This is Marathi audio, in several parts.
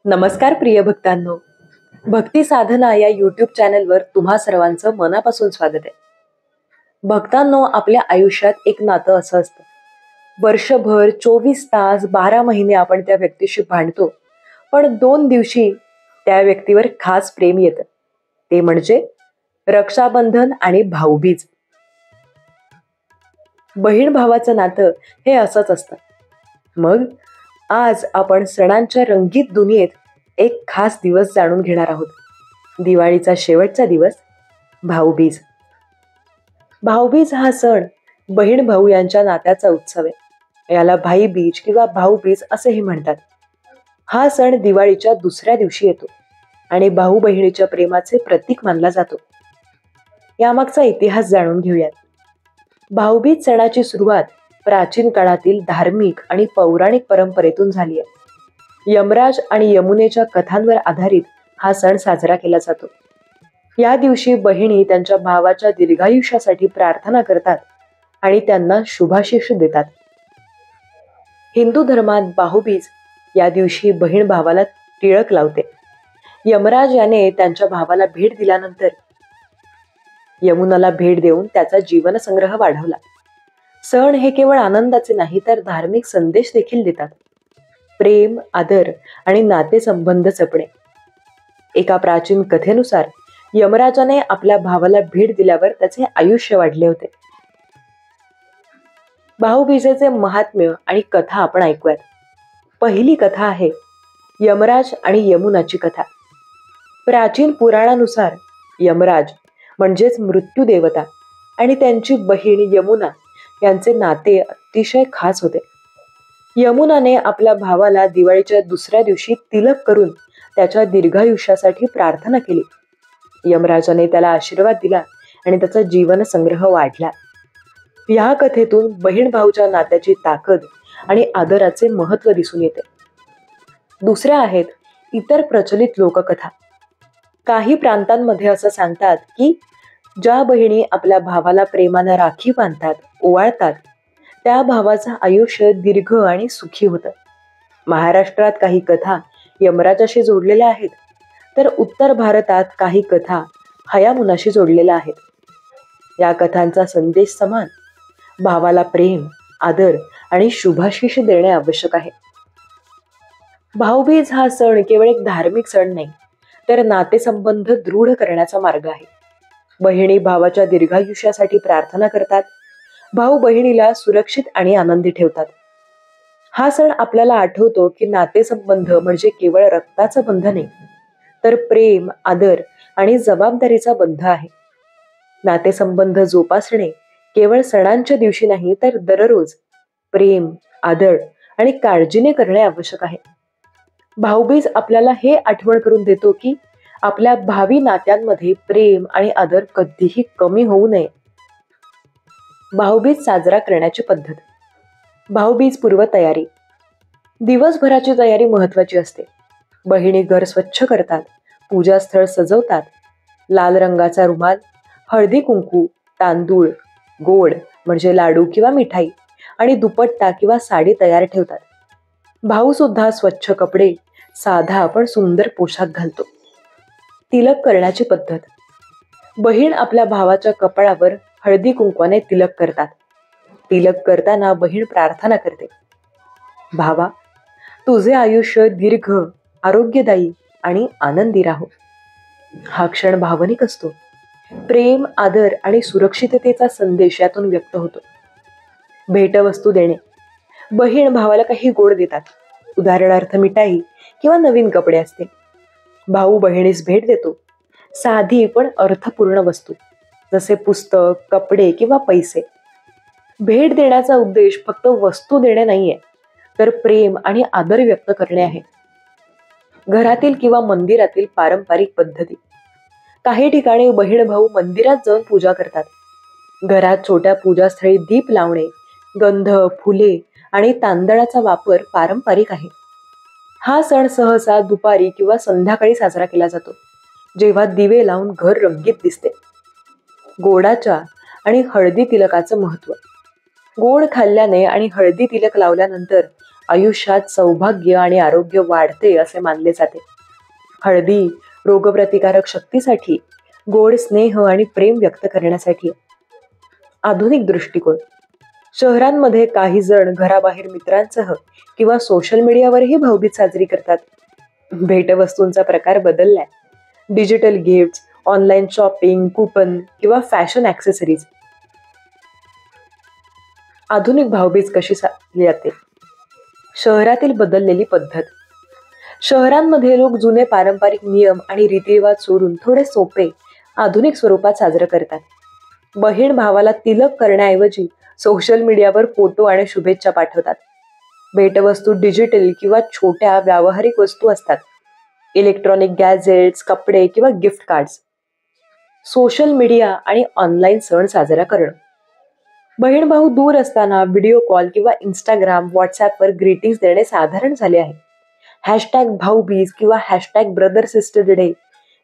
नमस्कार प्रिय भक्तांनो. भक्ती साधना या यूट्यूब चॅनलवर तुम्हा सर्वांचं मनापासून स्वागत आहे. भक्तांनो, आपल्या आयुष्यात एक नातं असं असतं. वर्षभर 24 तास 12 महिने आपण त्या व्यक्तीशी भांडतो, पण 2 दिवशी त्या व्यक्तीवर खास प्रेम येतं. ते म्हणजे रक्षाबंधन आणि भाऊबीज. बहीण भावाचं नातं हे असंच असतं. मग आज आपण सणांच्या रंगीत दुनियेत एक खास दिवस जाणून घेणार आहोत. दिवाळीचा शेवटचा दिवस, भाऊबीज. भाऊबीज हा सण बहीण भाऊ यांच्या नात्याचा उत्सव आहे. याला भाईबीज किंवा भाऊबीज असेही म्हणतात. हा सण दिवाळीच्या दुसऱ्या दिवशी येतो आणि भाऊ बहिणीच्या प्रेमाचे प्रतीक मानला जातो. यामागचा इतिहास जाणून घेऊयात. भाऊबीज सणाची सुरुवात प्राचीन काळातील धार्मिक आणि पौराणिक परंपरेतून झाली आहे. यमराज आणि यमुनेच्या कथांवर आधारित हा सण साजरा केला जातो. या दिवशी बहिणी त्यांच्या भावाच्या दीर्घायुष्यासाठी प्रार्थना करतात आणि त्यांना शुभाशीष देतात. हिंदू धर्मात भाऊबीज या दिवशी बहीण भावाला टिळक लावते. यमराज याने त्यांच्या भावाला भेट दिल्यानंतर यमुनाला भेट देऊन त्याचा जीवनसंग्रह वाढवला. सण हे केवळ आनंदाचे नाही तर धार्मिक संदेश देखील देतात. प्रेम, आदर आणि नातेसंबंध जपणे. एका प्राचीन कथेनुसार यमराजाने आपल्या भावाला भेट दिल्यावर त्याचे आयुष्य वाढले होते. भाऊबीजेचे महात्म्य आणि कथा आपण ऐकूयात. पहिली कथा आहे यमराज आणि यमुनाची कथा. प्राचीन पुराणानुसार यमराज म्हणजेच मृत्यू देवता आणि त्यांची बहीण यमुना यांचे नाते अतिशय खास होते. यमुनाने आपल्या भावाला दिवाळीच्या दुसऱ्या दिवशी तिलक करून त्याच्या दीर्घायुष्यासाठी प्रार्थना केली. यमराजाने त्याला आशीर्वाद दिला आणि त्याचा जीवनसंग्रह वाढला. या कथेतून बहीण भाऊच्या नात्याची ताकद आणि आदराचे महत्त्व दिसून येते. दुसऱ्या आहेत इतर प्रचलित लोककथा. काही प्रांतांमध्ये असं सांगतात की ज्या बहिणी आपल्या भावाला प्रेमानं राखी बांधतात, ओवाळतात, त्या भावाचं आयुष्य दीर्घ आणि सुखी होतं. महाराष्ट्रात काही कथा यमराजाशी जोडलेल्या आहेत, तर उत्तर भारतात काही कथा हयामुनाशी जोडलेल्या आहेत. या कथांचा संदेश समान: भावाला प्रेम, आदर आणि शुभाशीष देणे आवश्यक आहे. भाऊबीज हा सण केवळ एक धार्मिक सण नाही, तर नातेसंबंध दृढ करण्याचा मार्ग आहे. बहिणी भावाच्या दीर्घायुष्यासाठी प्रार्थना करतात. भाऊ बहिणीला सुरक्षित आणि आनंदी ठेवतात. हा सण आपल्याला आठवतो की नातेसंबंध म्हणजे केवळ रक्ताचा बंध नाही, तर प्रेम, आदर आणि जबाबदारीचा बंध आहे. नातेसंबंध जोपासणे केवळ सणांच्या दिवशी नाही, तर दररोज प्रेम, आदर आणि काळजीने करणे आवश्यक आहे. भाऊबीज आपल्याला हे आठवण करून देतो की आपल्या भावी नात्यांमध्ये प्रेम आणि आदर कधीही कमी होऊ नये. भाऊबीज साजरा करण्याची पद्धत. भाऊबीज पूर्व तयारी. दिवसभराची तयारी महत्वाची असते. बहिणी घर स्वच्छ करतात, पूजास्थळ सजवतात, लाल रंगाचा रुमाल, हळदी कुंकू, तांदूळ, गोड म्हणजे लाडू किंवा मिठाई आणि दुपट्टा किंवा साडी तयार ठेवतात. भाऊ सुद्धा स्वच्छ कपडे, साधा पण सुंदर पोशाख घालतो. तिलक करण्याची पद्धत. बहीण आपल्या भावाच्या कपाळावर हळदी कुंकवाने तिलक करतात. तिलक करताना बहीण प्रार्थना करते: भावा, तुझे आयुष्य दीर्घ, आरोग्यदायी आणि आनंदी राहो. हा क्षण भावनिक असतो. प्रेम, आदर आणि सुरक्षिततेचा संदेश यातून व्यक्त होतो. भेटवस्तू देणे. बहीण भावाला काही गोड देतात. उदाहरणार्थ मिठाई किंवा नवीन कपडे असते. भाऊ बहिणीस भेट देतो. साधी पण अर्थपूर्ण वस्तू जसे पुस्तक, कपडे किंवा पैसे. भेट देण्याचा उद्देश फक्त वस्तू देणे नाहीये, तर प्रेम आणि आदर व्यक्त करणे आहे. घरातील किंवा मंदिरातील पारंपरिक पद्धती. काही ठिकाणी बहीण भाऊ मंदिरात जाऊन पूजा करतात. घरात छोट्या पूजास्थळी दीप लावणे, गंध, फुले आणि तांदळाचा वापर पारंपरिक आहे. हा सण सहसा दुपारी किंवा संध्याकाळी साजरा केला जातो, जेव्हा दिवे लावून घर रंगीत दिसते. गोडाच्या आणि हळदी तिलकाचं महत्त्व. गोड खाल्ल्याने आणि हळदी तिलक लावल्यानंतर आयुष्यात सौभाग्य आणि आरोग्य वाढते असे मानले जाते. हळदी रोगप्रतिकारक शक्तीसाठी, गोड स्नेह आणि प्रेम व्यक्त करण्यासाठी. आधुनिक दृष्टिकोन. शहरांमध्ये काही जण घराबाहेर मित्रांसह किंवा सोशल मीडियावरही भाऊबीज साजरी करतात. भेटवस्तूंचा प्रकार बदललाय. Digital gift, online shopping, coupon किंवा फॅशन ॲक्सेसरीज. आधुनिक भाऊबीज कशी साजरी जाते? शहरातील बदललेली पद्धत. शहरांमध्ये लोक जुने पारंपरिक नियम आणि रीतिरिवाज सोडून थोडे सोपे, आधुनिक स्वरूपात साजरं करतात. बहीण भावाला तिलक करण्याऐवजी सोशल मीडियावर फोटो आणि शुभेच्छा पाठवतात. भेटवस्तू डिजिटल किंवा छोट्या व्यावहारिक वस्तू असतात. इलेक्ट्रॉनिक गॅजेट्स, कपडे किंवा गिफ्ट कार्ड्स. सोशल मीडिया आणि ऑनलाईन सण साजरा करणं. बहीण भाऊ दूर असताना व्हिडिओ कॉल किंवा इंस्टाग्राम, व्हॉट्सॲपवर ग्रीटिंग्स देणे साधारण झाले आहे. हॅशटॅग भाऊबीज किंवा हॅशटॅग ब्रदर सिस्टर डे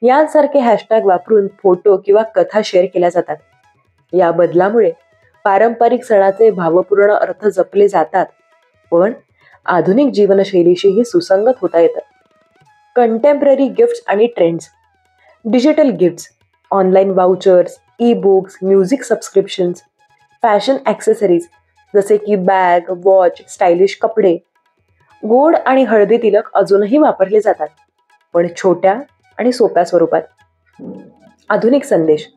यांसारखे हॅशटॅग वापरून फोटो किंवा कथा शेअर केल्या जातात. या बदलामुळे पारंपरिक सणाचे भावपूर्ण अर्थ जपले जातात, पण आधुनिक जीवनशैलीशीही सुसंगत होता येतं. कंटेम्पररी गिफ्ट्स आणि trends. Digital gifts, online vouchers, e books, music subscriptions, fashion accessories जसे की बॅग, वॉच, स्टायलिश कपडे. गोड आणि हळदी तिलक अजूनही वापरले जातात, पण छोट्या आणि सोप्या स्वरूपात. आधुनिक संदेश.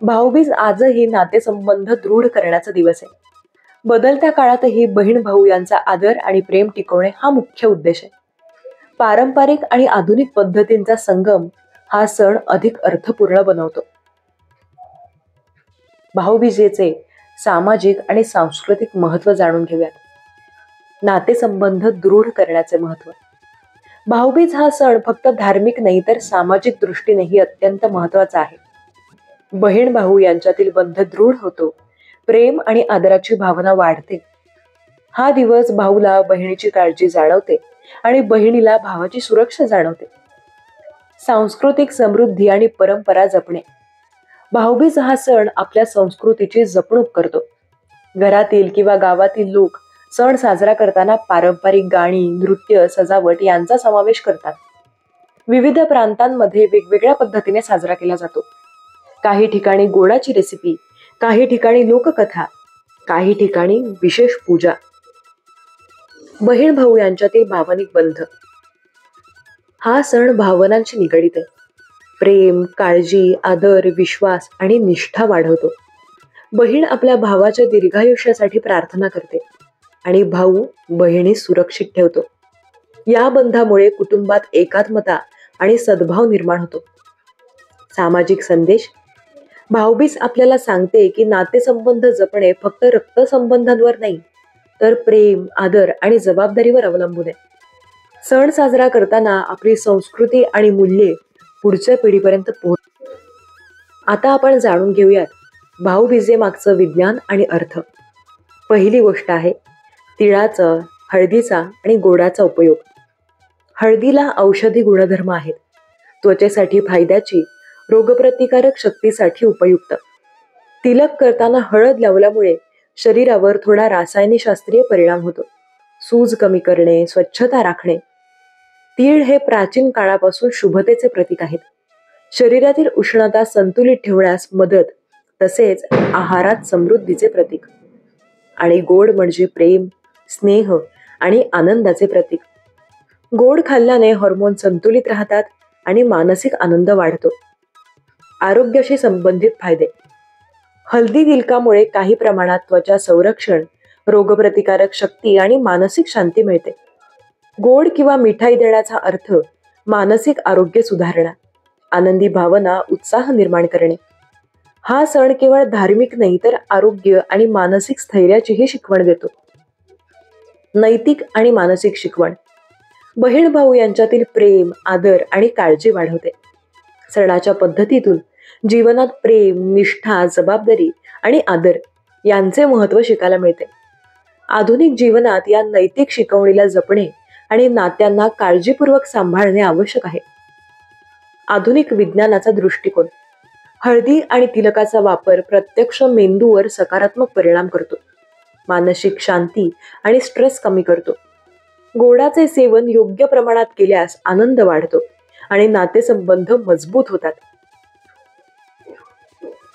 भाऊबीज आजही नातेसंबंध दृढ करण्याचा दिवस आहे. बदलत्या काळातही बहीण भाऊ यांचा आदर आणि प्रेम टिकवणे हा मुख्य उद्देश आहे. पारंपरिक आणि आधुनिक पद्धतींचा संगम हा सण अधिक अर्थपूर्ण बनवतो. भाऊबीजेचे सामाजिक आणि सांस्कृतिक महत्त्व जाणून घेऊयात. नातेसंबंध दृढ करण्याचे महत्त्व. भाऊबीज हा सण फक्त धार्मिक नाही तर सामाजिक दृष्टीनेही अत्यंत महत्त्वाचा आहे. बहीण भाऊ यांच्यातील बंध दृढ होतो, प्रेम आणि आदराची भावना वाढते. हा दिवस भाऊला बहिणीची काळजी जाणवते आणि बहिणीला भावाची सुरक्षा जाणवते. सांस्कृतिक समृद्धी आणि परंपरा जपणे. भाऊबीज हा सण आपल्या संस्कृतीची जपणूक करतो. घरातील किंवा गावातील लोक सण साजरा करताना पारंपरिक गाणी, नृत्य, सजावट यांचा समावेश करतात. विविध प्रांतांमध्ये वेगवेगळ्या पद्धतीने साजरा केला जातो. काही ठिकाणी गोडाची रेसिपी, काही ठिकाणी लोककथा, काही ठिकाणी विशेष पूजा. बहीण भाऊ यांच्यातील भावनिक बंध. हा सण भावनांशी निगडीत आहे. प्रेम, काळजी, आदर, विश्वास आणि निष्ठा वाढवतो. बहीण आपल्या भावाच्या दीर्घायुष्यासाठी प्रार्थना करते आणि भाऊ बहिणीस सुरक्षित ठेवतो. या बंधामुळे कुटुंबात एकात्मता आणि सद्भाव निर्माण होतो. सामाजिक संदेश. भाऊबीज आपल्याला सांगते की नातेसंबंध जपणे फक्त रक्तसंबंधांवर नाही, तर प्रेम, आदर आणि जबाबदारीवर अवलंबून आहे. सण साजरा करताना आपली संस्कृती आणि मूल्ये पुढच्या पिढीपर्यंत आता आपण जाणून घेऊयात भाऊबीजेमागचं विज्ञान आणि अर्थ. पहिली गोष्ट आहे तिळाचा, हळदीचा आणि गोडाचा उपयोग. हळदीला औषधी गुणधर्म आहेत. त्वचेसाठी फायद्याची, रोगप्रतिकारक शक्तीसाठी उपयुक्त. तिलक करताना हळद लावल्यामुळे शरीरावर थोडा रासायनिकशास्त्रीय परिणाम होतो. सूज कमी करणे, स्वच्छता राखणे. तीळ हे प्राचीन काळापासून शुभतेचे प्रतीक आहेत. शरीरातील उष्णता संतुलित ठेवण्यास मदत, तसेच आहारात समृद्धीचे प्रतीक. आणि गोड म्हणजे प्रेम, स्नेह आणि आनंदाचे प्रतीक. गोड खाल्ल्याने हार्मोन संतुलित राहतात आणि मानसिक आनंद वाढतो. आरोग्याशी संबंधित फायदे. हळदी तिलकामुळे काही प्रमाणात त्वचा संरक्षण, रोगप्रतिकारक शक्ती आणि मानसिक शांती मिळते. गोड किंवा मिठाई देण्याचा अर्थ मानसिक आरोग्य सुधारणा, आनंदी भावना, उत्साह निर्माण करणे. हा सण केवळ धार्मिक नाही तर आरोग्य आणि मानसिक स्थैर्याचीही शिकवण देतो. नैतिक आणि मानसिक शिकवण. बहीण भाऊ यांच्यातील प्रेम, आदर आणि काळजी वाढवते. सणाच्या पद्धतीतून जीवनात प्रेम, निष्ठा, जबाबदारी आणि आदर यांचे महत्त्व शिकायला मिळते. आधुनिक जीवनात या नैतिक शिकवणीला जपणे आणि नात्यांना काळजीपूर्वक सांभाळणे आवश्यक आहे. आधुनिक विज्ञानाचा दृष्टिकोन. हळदी आणि तिलकाचा वापर प्रत्यक्ष मेंदूवर सकारात्मक परिणाम करतो. मानसिक शांती आणि स्ट्रेस कमी करतो. गोडाचे सेवन योग्य प्रमाणात केल्यास आनंद वाढतो आणि नातेसंबंध मजबूत होतात.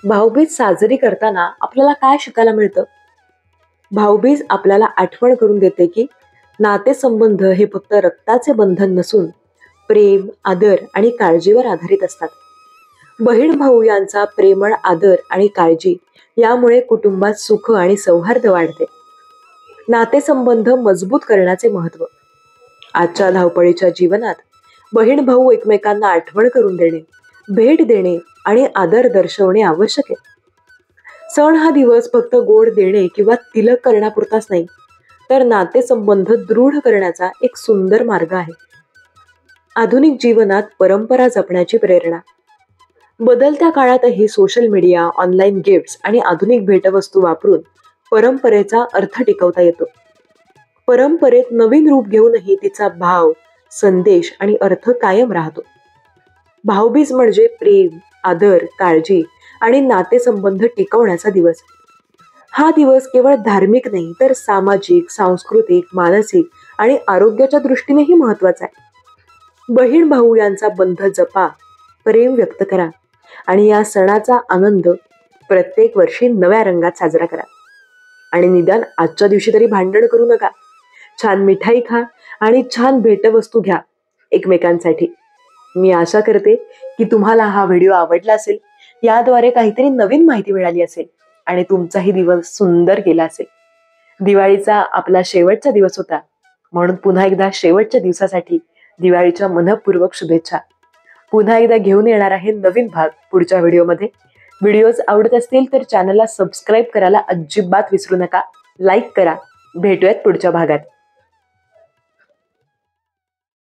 भाऊबीज साजरी करताना आपल्याला काय शिकायला मिळतं? भाऊबीज आपल्याला आठवण करून देते की नातेसंबंध हे फक्त रक्ताचे बंधन नसून प्रेम, आदर आणि काळजीवर आधारित असतात. बहीण भाऊ यांचा प्रेमळ आदर आणि काळजी यामुळे कुटुंबात सुख आणि सौहार्द वाढते. नातेसंबंध मजबूत करण्याचे महत्त्व. आजच्या धावपळीच्या जीवनात बहीण भाऊ एकमेकांना आठवण करून देणे, भेट देणे आणि आदर दर्शवणे आवश्यक आहे. सण हा दिवस फक्त गोड देणे किंवा तिलक करण्यापुरताच नाही, तर नातेसंबंध दृढ करण्याचा एक सुंदर मार्ग आहे. आधुनिक जीवनात परंपरा जपण्याची प्रेरणा. बदलत्या काळातही सोशल मीडिया, ऑनलाईन गिफ्ट्स आणि आधुनिक भेटवस्तू वापरून परंपरेचा अर्थ टिकवता येतो. परंपरेत नवीन रूप घेऊनही तिचा भाव, संदेश आणि अर्थ कायम राहतो. भाऊबीज म्हणजे प्रेम, आदर, काळजी आणि नातेसंबंध टिकवण्याचा दिवस. हा दिवस केवळ धार्मिक नाही, तर सामाजिक, सांस्कृतिक, मानसिक आणि आरोग्याच्या दृष्टीनेही महत्वाचा आहे. बहीण भाऊ यांचा बंध जपा, प्रेम व्यक्त करा आणि या सणाचा आनंद प्रत्येक वर्षी नव्या रंगात साजरा करा. आणि निदान आजच्या दिवशी तरी भांडण करू नका. छान मिठाई खा आणि छान भेटवस्तू घ्या एकमेकांसाठी. मी आशा करते की तुम्हाला हा व्हिडिओ आवडला असेल, याद्वारे काहीतरी नवीन माहिती मिळाली असेल आणि तुमचाही दिवस सुंदर गेला असेल. दिवाळीचा आपला शेवटचा दिवस होता, म्हणून पुन्हा एकदा शेवटच्या दिवसासाठी दिवाळीच्या मनःपूर्वक शुभेच्छा. पुन्हा एकदा घेऊन येणार आहे नवीन भाग पुढच्या व्हिडिओमध्ये. व्हिडिओज आवडत असतील तर चॅनलला सबस्क्राईब करायला अजिबात विसरू नका. लाईक करा. भेटूयात पुढच्या भागात.